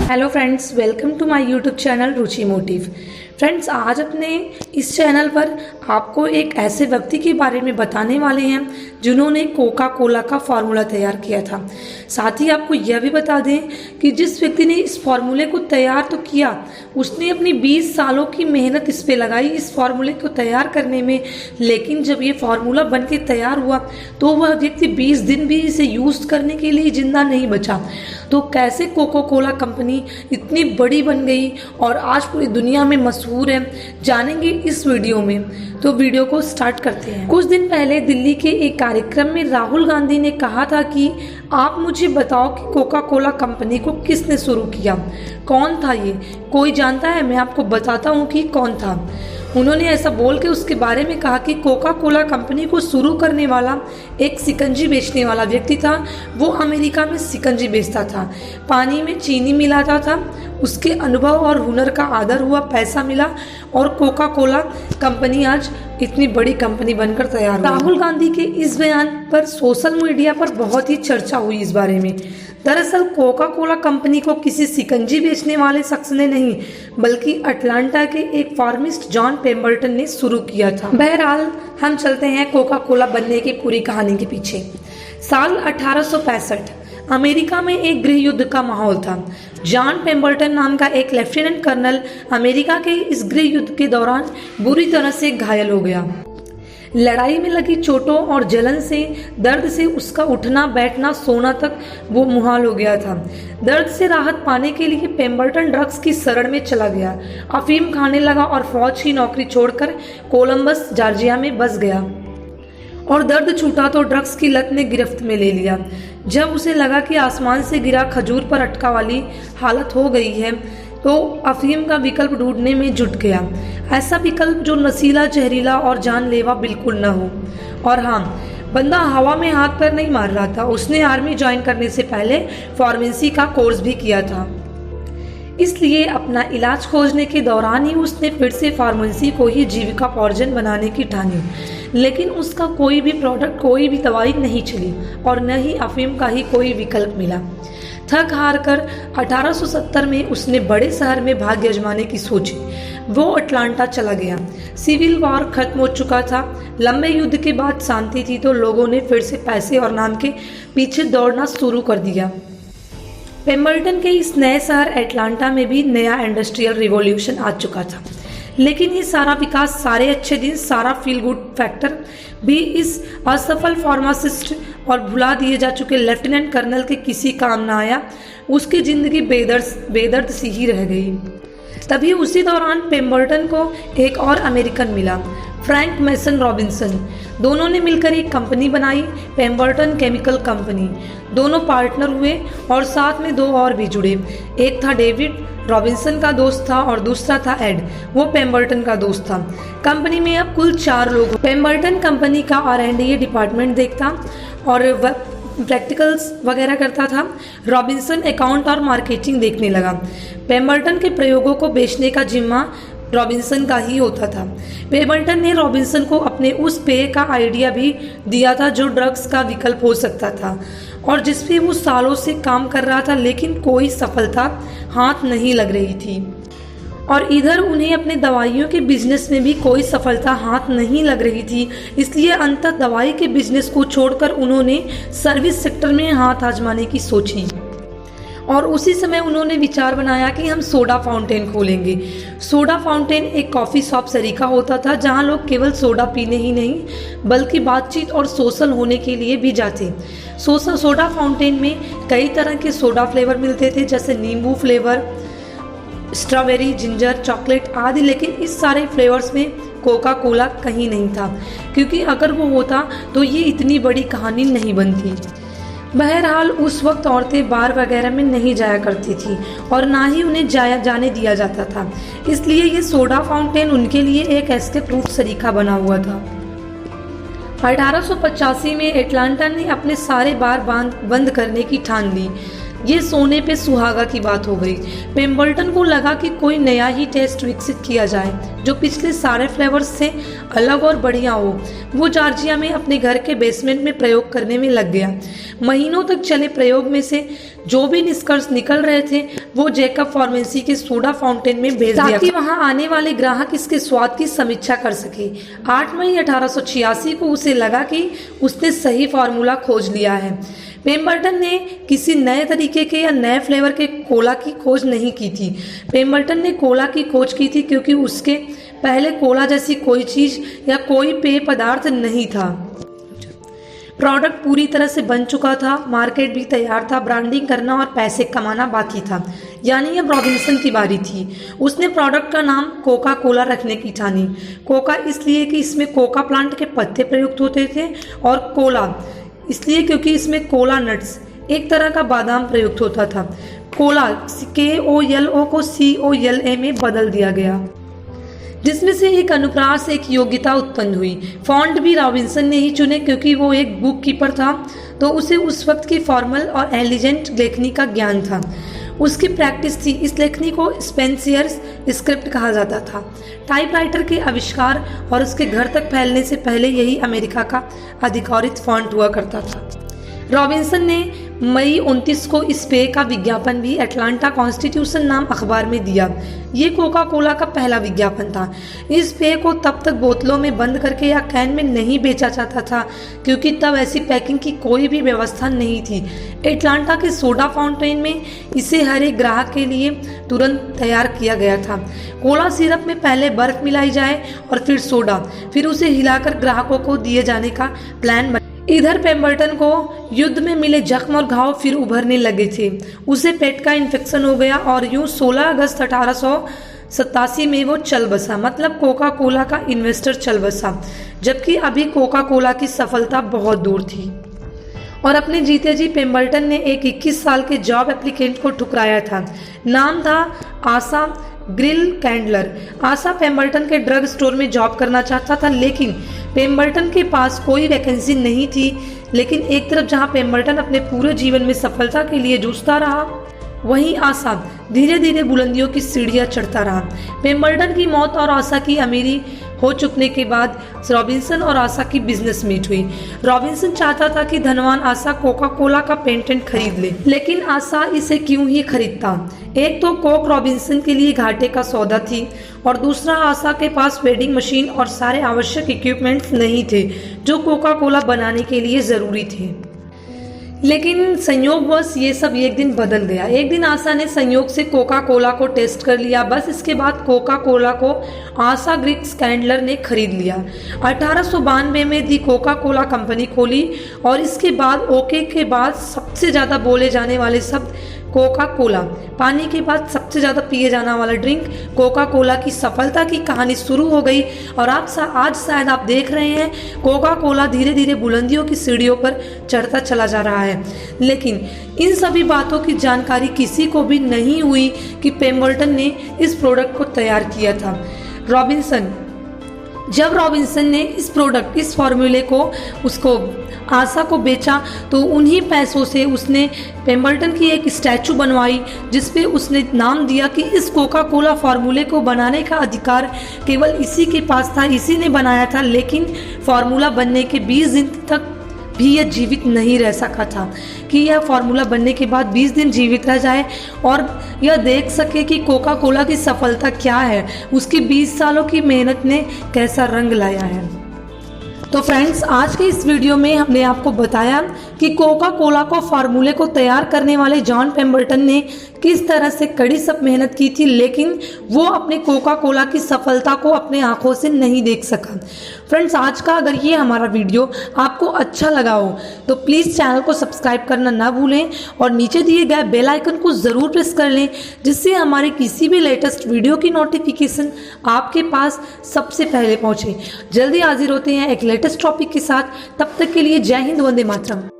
Hello friends, welcome to my YouTube channel Ruchi motive. Friends, आज अपने इस चैनल पर आपको एक ऐसे व्यक्ति के बारे में बताने वाले हैं जिन्होंने कोका कोला का फार्मूला तैयार किया था। साथ ही आपको यह भी बता दें कि जिस व्यक्ति ने इस फार्मूले को तैयार तो किया, उसने अपनी 20 सालों की मेहनत इस पे लगाई इस फार्मूले को तैयार करने में। लेकिन जब ये फार्मूला बन के तैयार हुआ तो वह व्यक्ति 20 दिन भी इसे यूज करने के लिए जिंदा नहीं बचा। तो कैसे कोका कोला कंपनी इतनी बड़ी बन गई और आज पूरी दुनिया में मशहूर है, जानेंगे इस वीडियो में। तो वीडियो को स्टार्ट करते हैं। कुछ दिन पहले दिल्ली के एक कार्यक्रम में राहुल गांधी ने कहा था कि आप मुझे बताओ कि कोका कोला कंपनी को किसने शुरू किया, कौन था ये, कोई जानता है? मैं आपको बताता हूँ कि कौन था। उन्होंने ऐसा बोल के उसके बारे में कहा कि कोका कोला कंपनी को शुरू करने वाला एक शिकंजी बेचने वाला व्यक्ति था। वो अमेरिका में शिकंजी बेचता था, पानी में चीनी मिलाता था। उसके अनुभव और हुनर का आदर हुआ, पैसा मिला और कोका कोला कंपनी आज इतनी बड़ी कंपनी बनकर तैयार हुई। राहुल गांधी के इस बयान पर सोशल मीडिया पर बहुत ही चर्चा हुई इस बारे में। दरअसल कोका कोला कंपनी को किसी शिकंजी बेचने वाले शख्स ने नहीं, बल्कि अटलांटा के एक फार्मिस्ट जॉन पेम्बर्टन ने शुरू किया था। बहरहाल हम चलते हैं कोका कोला बनने की पूरी कहानी के पीछे। साल 1865 अमेरिका में एक गृह युद्ध का माहौल था। जॉन पेम्बर्टन नाम का एक लेफ्टिनेंट कर्नल अमेरिका के इस गृह युद्ध के दौरान बुरी तरह से घायल हो गया। लड़ाई में लगी चोटों और जलन से, दर्द से उसका उठना बैठना सोना तक वो मुहाल हो गया था। दर्द से राहत पाने के लिए पेम्बर्टन ड्रग्स की शरण में चला गया, अफीम खाने लगा और फौज की नौकरी छोड़कर कोलंबस जॉर्जिया में बस गया। और दर्द छूटा तो ड्रग्स की लत ने गिरफ्त में ले लिया। जब उसे लगा कि आसमान से गिरा खजूर पर अटका वाली हालत हो गई है, तो अफीम का विकल्प ढूंढने में जुट गया। ऐसा विकल्प जो नशीला, जहरीला और जानलेवा बिल्कुल न हो। और हाँ, बंदा हवा में हाथ पैर नहीं मार रहा था। उसने आर्मी ज्वाइन करने से पहले फार्मेसी का कोर्स भी किया था। इसलिए अपना इलाज खोजने के दौरान ही उसने फिर से फार्मेसी को ही जीविका अर्जन बनाने की ठानी। लेकिन उसका कोई भी प्रोडक्ट, कोई भी दवाई नहीं चली और न ही अफीम का ही कोई विकल्प मिला। थक हार कर 1870 में उसने बड़े शहर में भाग्य आजमाने की सोची। वो अटलांटा चला गया। सिविल वॉर खत्म हो चुका था। लंबे युद्ध के बाद शांति थी तो लोगों ने फिर से पैसे और नाम के पीछे दौड़ना शुरू कर दिया। पेम्बर्टन के इस नए शहर अटलांटा में भी नया इंडस्ट्रियल रिवॉल्यूशन आ चुका था। लेकिन ये सारा विकास, सारे अच्छे दिन, सारा फील गुड फैक्टर भी इस असफल फार्मासिस्ट और भुला दिए जा चुके लेफ्टिनेंट कर्नल के किसी काम ना आया। उसकी जिंदगी बेदर्द सी ही रह गई। तभी उसी दौरान पेम्बर्टन को एक और अमेरिकन मिला, फ्रैंक मेसन रॉबिन्सन। दोनों ने मिलकर एक कंपनी बनाई, पेम्बर्टन केमिकल कंपनी। दोनों पार्टनर हुए और साथ में दो और भी जुड़े। एक था डेविड, रॉबिन्सन का दोस्त था, और दूसरा था एड, वो पेम्बर्टन का दोस्त था। कंपनी में अब कुल 4 लोग। पेम्बर्टन कंपनी का R&D डिपार्टमेंट देखता और प्रैक्टिकल्स वगैरह करता था। रॉबिन्सन अकाउंट और मार्केटिंग देखने लगा। पेम्बर्टन के प्रयोगों को बेचने का जिम्मा रॉबिन्सन का ही होता था। पेम्बर्टन ने रॉबिन्सन को अपने उस पेय का आइडिया भी दिया था जो ड्रग्स का विकल्प हो सकता था और जिस पे वो सालों से काम कर रहा था, लेकिन कोई सफलता हाथ नहीं लग रही थी। और इधर उन्हें अपने दवाइयों के बिजनेस में भी कोई सफलता हाथ नहीं लग रही थी। इसलिए अंततः दवाई के बिजनेस को छोड़कर उन्होंने सर्विस सेक्टर में हाथ आजमाने की सोची। और उसी समय उन्होंने विचार बनाया कि हम सोडा फाउंटेन खोलेंगे। सोडा फाउंटेन एक कॉफ़ी शॉप तरीका होता था जहां लोग केवल सोडा पीने ही नहीं बल्कि बातचीत और सोशल होने के लिए भी जाते। सोडा फाउंटेन में कई तरह के सोडा फ्लेवर मिलते थे, जैसे नींबू फ्लेवर, स्ट्रॉबेरी, जिंजर, चॉकलेट आदि। लेकिन इस सारे फ्लेवर्स में कोका कोला कहीं नहीं था, क्योंकि अगर वो होता तो ये इतनी बड़ी कहानी नहीं बनती। बहरहाल उस वक्त औरतें बार वगैरह में नहीं जाया करती थी और ना ही उन्हें जाने दिया जाता था। इसलिए ये सोडा फाउंटेन उनके लिए एक एस्केप रूट तरीका बना हुआ था। 1885 में अटलांटा ने अपने सारे बार बंद करने की ठान ली। ये सोने पे सुहागा की बात हो गई। पेम्बर्टन को लगा कि कोई नया ही टेस्ट विकसित किया जाए जो पिछले सारे फ्लेवर्स से अलग और बढ़िया हो। वो जॉर्जिया में अपने घर के बेसमेंट में प्रयोग करने में लग गया। महीनों तक चले प्रयोग में से जो भी निष्कर्ष निकल रहे थे वो जैकब फार्मेसी के सोडा फाउंटेन में भेज दिया ताकि वहां आने वाले ग्राहक इसके स्वाद की समीक्षा कर सके। 8 मई 1886 को उसे लगा कि उसने सही फार्मूला खोज लिया है। पेम्बर्टन ने किसी नए तरीके के या नए फ्लेवर के कोला की खोज नहीं की थी। पेम्बर्टन ने कोला की खोज की थी क्योंकि उसके पहले कोला जैसी कोई चीज या कोई पेय पदार्थ नहीं था। प्रोडक्ट पूरी तरह से बन चुका था, मार्केट भी तैयार था, ब्रांडिंग करना और पैसे कमाना बाकी था। यानी अब रॉबिन्सन की बारी थी। उसने प्रोडक्ट का नाम कोका कोला रखने की ठानी। कोका इसलिए कि इसमें कोका प्लांट के पत्ते प्रयुक्त होते थे और कोला इसलिए क्योंकि इसमें कोला नट्स एक तरह का बादाम प्रयुक्त होता था। कोला KOLO को COLA में बदल दिया गया, जिसमें से एक अनुप्रास एक योग्यता उत्पन्न हुई। फॉन्ट भी रॉबिन्सन ने ही चुने क्योंकि वो एक बुक कीपर था, तो उसे उस वक्त की फॉर्मल और एलिजेंट लेखनी का ज्ञान था। उसकी प्रैक्टिस थी। इस लेखनी को स्पेंसियर्स स्क्रिप्ट कहा जाता था। टाइपराइटर के आविष्कार और उसके घर तक फैलने से पहले यही अमेरिका का अधिकारित फॉन्ट हुआ करता था। रॉबिन्सन ने मई 29 को इस पेय का विज्ञापन भी अटलांटा कॉन्स्टिट्यूशन नाम अखबार में दिया। ये कोका कोला का पहला विज्ञापन था। इस पेय को तब तक बोतलों में बंद करके या कैन में नहीं बेचा जाता था क्योंकि तब ऐसी पैकिंग की कोई भी व्यवस्था नहीं थी। अटलांटा के सोडा फाउंटेन में इसे हर एक ग्राहक के लिए तुरंत तैयार किया गया था। कोला सिरप में पहले बर्फ मिलाई जाए और फिर सोडा, फिर उसे हिलाकर ग्राहकों को दिए जाने का प्लान बना। इधर पेम्बर्टन को युद्ध में मिले जख्म और घाव फिर उभरने लगे थे। उसे पेट का इन्फेक्शन हो गया और यूं 16 अगस्त 1887 में वो चल बसा, मतलब कोका कोला का इन्वेस्टर चल बसा, जबकि अभी कोका कोला की सफलता बहुत दूर थी। और अपने जीते जी पेम्बर्टन ने एक 21 साल के जॉब एप्लीकेंट को ठुकराया था। नाम था आशा ग्रिल कैंडलर। आशा पेम्बर्टन के ड्रग स्टोर में जॉब करना चाहता था, लेकिन पेम्बर्टन के पास कोई वैकेंसी नहीं थी। लेकिन एक तरफ जहां पेम्बर्टन अपने पूरे जीवन में सफलता के लिए जूझता रहा, वहीं आशा धीरे धीरे बुलंदियों की सीढ़ियां चढ़ता रहा। पेम्बर्टन की मौत और आशा की अमीरी हो चुकने के बाद रॉबिन्सन और आशा की बिजनेस मीट हुई। रॉबिन्सन चाहता था कि धनवान आशा कोका कोला का पेटेंट खरीद ले, लेकिन आशा इसे क्यों ही खरीदता। एक तो कोक रॉबिन्सन के लिए घाटे का सौदा थी और दूसरा आशा के पास वेडिंग मशीन और सारे आवश्यक इक्विपमेंट्स नहीं थे जो कोका कोला बनाने के लिए जरूरी थे। लेकिन संयोगवश ये सब एक दिन बदल गया। एक दिन आशा ने संयोग से कोका कोला को टेस्ट कर लिया। बस इसके बाद कोका कोला को आशा ग्रिक्स कैंडलर ने खरीद लिया। 1892 में दी कोका कोला कंपनी खोली और इसके बाद ओके के बाद सबसे ज़्यादा बोले जाने वाले शब्द कोका कोला, पानी के बाद सबसे ज़्यादा पिए जाने वाला ड्रिंक कोका कोला की सफलता की कहानी शुरू हो गई। और आज शायद आप देख रहे हैं कोका कोला धीरे धीरे बुलंदियों की सीढ़ियों पर चढ़ता चला जा रहा है। लेकिन इन सभी बातों की जानकारी किसी को भी नहीं हुई कि पेम्बर्टन ने इस प्रोडक्ट को तैयार किया था। जब रॉबिन्सन ने इस फार्मूले को उसको आशा को बेचा तो उन्हीं पैसों से उसने पेम्बर्टन की एक स्टैचू बनवाई जिस पे उसने नाम दिया कि इस कोका कोला फार्मूले को बनाने का अधिकार केवल इसी के पास था, इसी ने बनाया था। लेकिन फार्मूला बनने के 20 दिन तक भी यह जीवित नहीं रह सका था कि यह फार्मूला बनने के बाद 20 दिन जीवित रह जाए और यह देख सके कि कोका कोला की सफलता क्या है, उसकी 20 सालों की मेहनत ने कैसा रंग लाया है। तो फ्रेंड्स, आज के इस वीडियो में हमने आपको बताया कि कोका कोला को फार्मूले को तैयार करने वाले जॉन पेम्बर्टन ने किस तरह से कड़ी सब मेहनत की थी, लेकिन वो अपने कोका कोला की सफलता को अपने आंखों से नहीं देख सका। फ्रेंड्स, आज का अगर ये हमारा वीडियो आपको अच्छा लगा हो तो प्लीज़ चैनल को सब्सक्राइब करना ना भूलें और नीचे दिए गए बेल आइकन को ज़रूर प्रेस कर लें, जिससे हमारे किसी भी लेटेस्ट वीडियो की नोटिफिकेशन आपके पास सबसे पहले पहुँचे। जल्दी हाजिर होते हैं एक लेटेस्ट टॉपिक के साथ। तब तक के लिए जय हिंद, वंदे मातरम।